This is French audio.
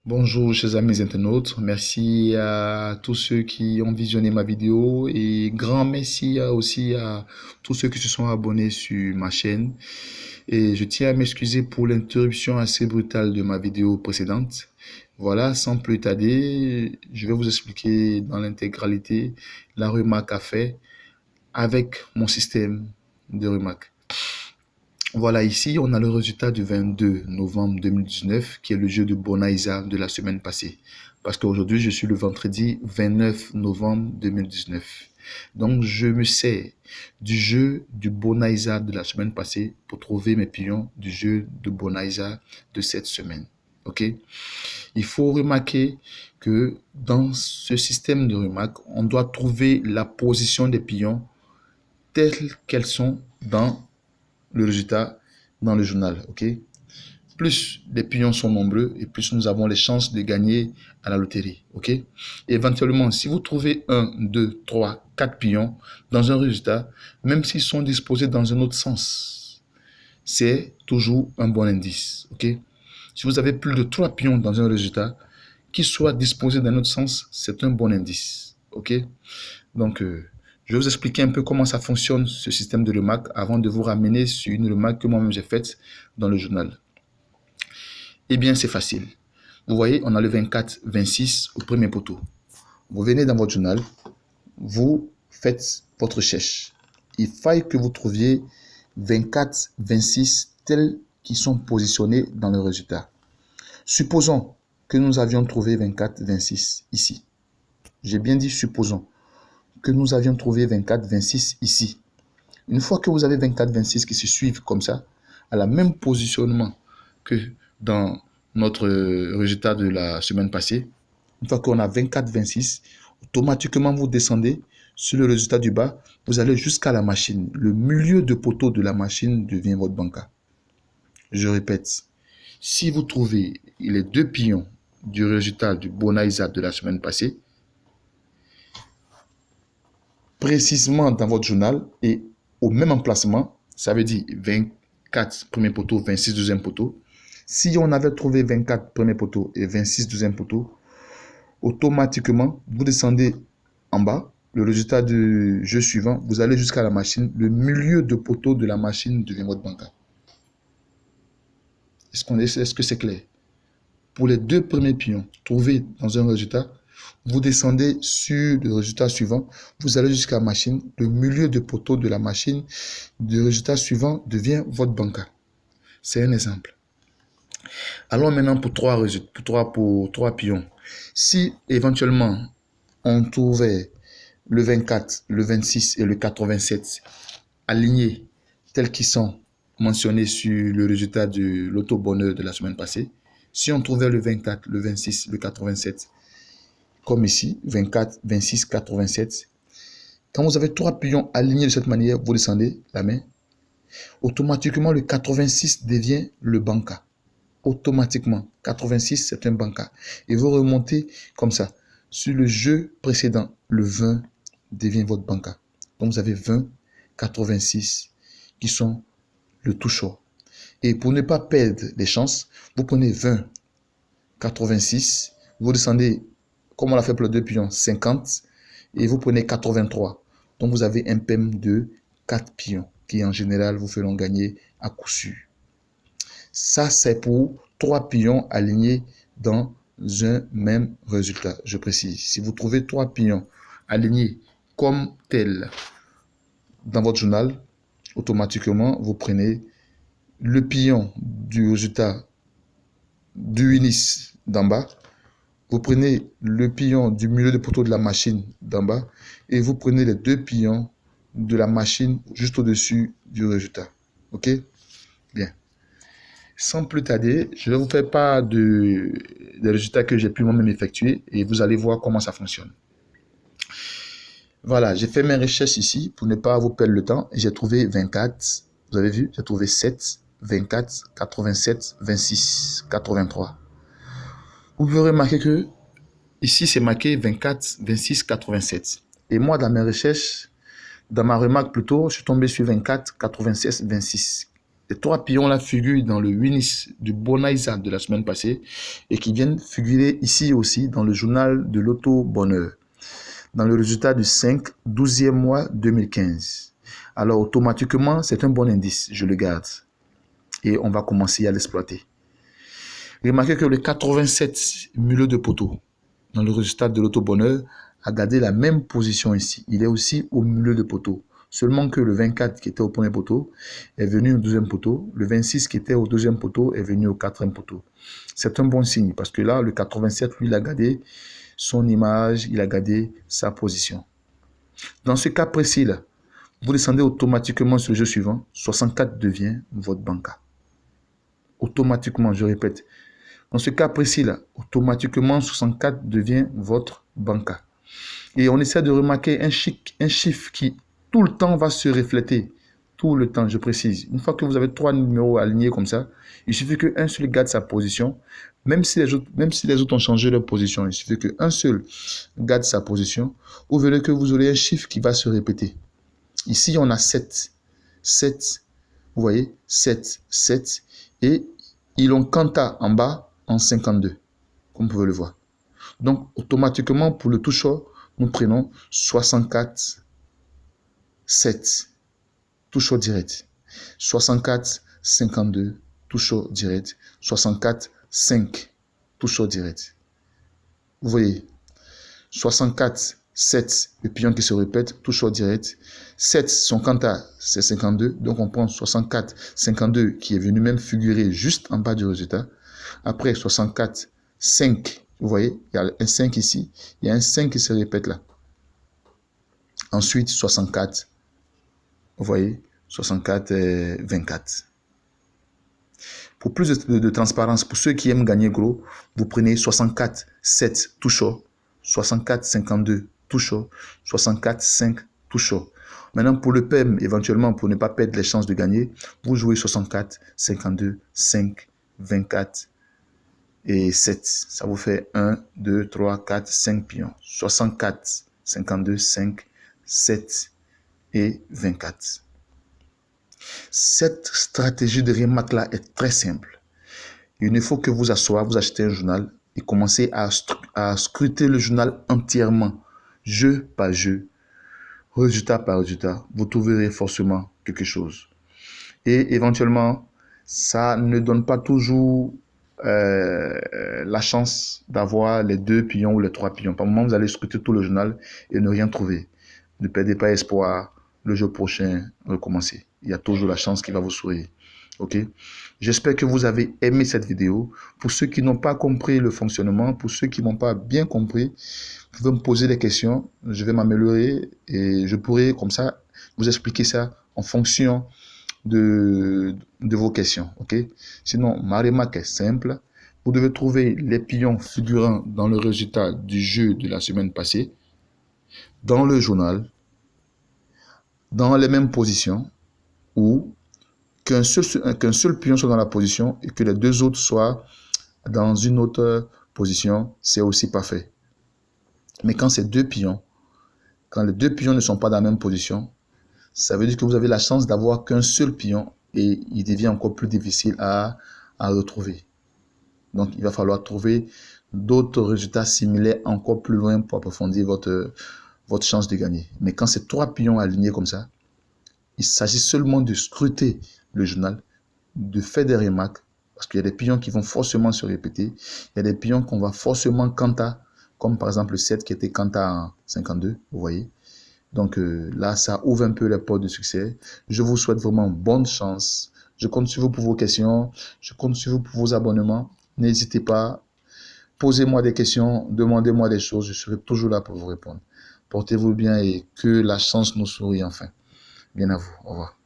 Bonjour chers amis internautes, merci à tous ceux qui ont visionné ma vidéo et grand merci aussi à tous ceux qui se sont abonnés sur ma chaîne. Et je tiens à m'excuser pour l'interruption assez brutale de ma vidéo précédente. Voilà, sans plus tarder, je vais vous expliquer dans l'intégralité la remarque à faire avec mon système de remarque. Voilà, ici, on a le résultat du 22 novembre 2019, qui est le jeu de Bonaïsa de la semaine passée. Parce qu'aujourd'hui, je suis le vendredi 29 novembre 2019. Donc, je me sers du jeu du Bonaïsa de la semaine passée pour trouver mes pions du jeu de Bonaïsa de cette semaine. OK? Il faut remarquer que dans ce système de remarques, on doit trouver la position des pions telles qu'elles sont dans le résultat dans le journal. OK? Plus les pions sont nombreux et plus nous avons les chances de gagner à la loterie. OK? Et éventuellement, si vous trouvez 1, 2, 3, 4 pions dans un résultat, même s'ils sont disposés dans un autre sens, c'est toujours un bon indice. OK? Si vous avez plus de 3 pions dans un résultat, qui soit disposé dans un autre sens, c'est un bon indice. OK? Donc, je vais vous expliquer un peu comment ça fonctionne, ce système de remarques, avant de vous ramener sur une remarque que moi-même j'ai faite dans le journal. Eh bien, c'est facile. Vous voyez, on a le 24, 26 au premier poteau. Vous venez dans votre journal, vous faites votre recherche. Il faille que vous trouviez 24, 26 tels qui sont positionnés dans le résultat. Supposons que nous avions trouvé 24, 26 ici. J'ai bien dit supposons que nous avions trouvé 24, 26 ici. Une fois que vous avez 24, 26 qui se suivent comme ça, à la même positionnement que dans notre résultat de la semaine passée, une fois qu'on a 24, 26, automatiquement vous descendez sur le résultat du bas, vous allez jusqu'à la machine. Le milieu de poteau de la machine devient votre banca. Je répète, si vous trouvez les deux pions du résultat du Bonaïsa de la semaine passée, précisément dans votre journal et au même emplacement, ça veut dire 24 premier poteau, 26 deuxième poteau. Si on avait trouvé 24 premier poteau et 26 deuxième poteau, automatiquement, vous descendez en bas, le résultat du jeu suivant, vous allez jusqu'à la machine, le milieu de poteau de la machine devient votre banca. Est-ce que c'est clair? Pour les deux premiers pions trouvés dans un résultat, vous descendez sur le résultat suivant, vous allez jusqu'à la machine, le milieu de poteau de la machine du résultat suivant devient votre banca. C'est un exemple. Allons maintenant pour trois pions. Si éventuellement on trouvait le 24, le 26 et le 87 alignés tels qu'ils sont mentionnés sur le résultat de l'auto-bonheur de la semaine passée, si on trouvait le 24, le 26, le 87, comme ici, 24, 26, 87, quand vous avez trois pions alignés de cette manière, vous descendez la main, automatiquement le 86 devient le banca. Automatiquement, 86 c'est un banca. Et vous remontez comme ça. Sur le jeu précédent, le 20 devient votre banca. Donc vous avez 20, 86 qui sont le tout chaud. Et pour ne pas perdre les chances, vous prenez 20, 86, vous descendez, comme on l'a fait pour les deux pions, 50, et vous prenez 83. Donc vous avez un PEM de 4 pions, qui en général vous feront gagner à coup sûr. Ça, c'est pour 3 pions alignés dans un même résultat. Je précise, si vous trouvez 3 pions alignés comme tel dans votre journal, automatiquement, vous prenez le pion du résultat du Unis d'en bas, vous prenez le pion du milieu de poteau de la machine d'en bas et vous prenez les deux pions de la machine juste au-dessus du résultat. OK? Bien. Sans plus tarder, je vais vous faire part des résultats que j'ai pu moi-même effectuer et vous allez voir comment ça fonctionne. Voilà, j'ai fait mes recherches ici pour ne pas vous perdre le temps. J'ai trouvé 24, vous avez vu, j'ai trouvé 7, 24, 87, 26, 83. Vous pouvez remarquer que ici c'est marqué 24, 26, 87. Et moi dans mes recherches, dans ma remarque plutôt, je suis tombé sur 24, 96, 26. les 3 pions là figurent dans le Winners du Bonanza de la semaine passée et qui viennent figurer ici aussi dans le journal de l'Auto Bonheur, dans le résultat du 5/12e mois 2015. Alors automatiquement, c'est un bon indice, je le garde. Et on va commencer à l'exploiter. Remarquez que le 87 milieu de poteau, dans le résultat de l'Auto Bonheur, a gardé la même position ici. Il est aussi au milieu de poteau. Seulement que le 24 qui était au premier poteau est venu au deuxième poteau. Le 26 qui était au deuxième poteau est venu au quatrième poteau. C'est un bon signe parce que là, le 87, lui, il a gardé son image, il a gardé sa position. Dans ce cas précis là, vous descendez automatiquement sur le jeu suivant. 64 devient votre banca. Automatiquement, je répète. Dans ce cas précis là, automatiquement 64 devient votre banca. Et on essaie de remarquer un chiffre qui tout le temps va se refléter. Tout le temps, je précise. Une fois que vous avez 3 numéros alignés comme ça, il suffit qu'un seul garde sa position. Même si les autres ont changé leur position, il suffit qu'un seul garde sa position. Vous verrez que vous aurez un chiffre qui va se répéter. Ici, on a 7. 7. Vous voyez, 7, 7. Et ils ont quanta en bas en 52. Comme vous pouvez le voir. Donc, automatiquement, pour le toucheur, nous prenons 64, 7, toucheur direct. 64, 52, toucheur direct. 64, 5, toucheur direct. Vous voyez, 64, 7, le pion qui se répète, toucheur direct. 7, son quanta, c'est 52. Donc, on prend 64, 52 qui est venu même figurer juste en bas du résultat. Après, 64, 5. Vous voyez, il y a un 5 ici. Il y a un 5 qui se répète là. Ensuite, 64. Vous voyez, 64, 24. Pour plus de transparence, pour ceux qui aiment gagner gros, vous prenez 64, 7, tout chaud. 64, 52, tout chaud. 64, 5, tout chaud. Maintenant, pour le PEM, éventuellement, pour ne pas perdre les chances de gagner, vous jouez 64, 52, 5, 24. Et 7, ça vous fait 1, 2, 3, 4, 5 pions. 64, 52, 5, 7 et 24. Cette stratégie de remarque là est très simple. Il ne faut que vous asseoir, vous achetez un journal et commencez à scruter le journal entièrement, jeu par jeu, résultat par résultat. Vous trouverez forcément quelque chose. Et éventuellement, ça ne donne pas toujours la chance d'avoir les 2 pions ou les 3 pions. Par moment, vous allez scruter tout le journal et ne rien trouver. Ne perdez pas espoir. Le jour prochain, recommencez. Il y a toujours la chance qui va vous sourire. Ok? J'espère que vous avez aimé cette vidéo. Pour ceux qui n'ont pas compris le fonctionnement, pour ceux qui n'ont pas bien compris, vous pouvez me poser des questions. Je vais m'améliorer et je pourrai comme ça vous expliquer ça en fonction de vos questions. Ok? Sinon, ma remarque est simple. Vous devez trouver les pions figurant dans le résultat du jeu de la semaine passée, dans le journal, dans les mêmes positions, ou qu'un seul pion soit dans la position et que les 2 autres soient dans une autre position, c'est aussi parfait. Mais quand ces 2 pions, quand les 2 pions ne sont pas dans la même position, ça veut dire que vous avez la chance d'avoir qu'un seul pion et il devient encore plus difficile à retrouver. Donc, il va falloir trouver d'autres résultats similaires encore plus loin pour approfondir votre chance de gagner. Mais quand c'est 3 pions alignés comme ça, il s'agit seulement de scruter le journal, de faire des remarques, parce qu'il y a des pions qui vont forcément se répéter. Il y a des pions qu'on va forcément quanta, comme par exemple le 7 qui était quanta en 52, vous voyez. Donc là, ça ouvre un peu les portes de succès. Je vous souhaite vraiment bonne chance. Je compte sur vous pour vos questions. Je compte sur vous pour vos abonnements. N'hésitez pas. Posez-moi des questions. Demandez-moi des choses. Je serai toujours là pour vous répondre. Portez-vous bien et que la chance nous sourie enfin. Bien à vous. Au revoir.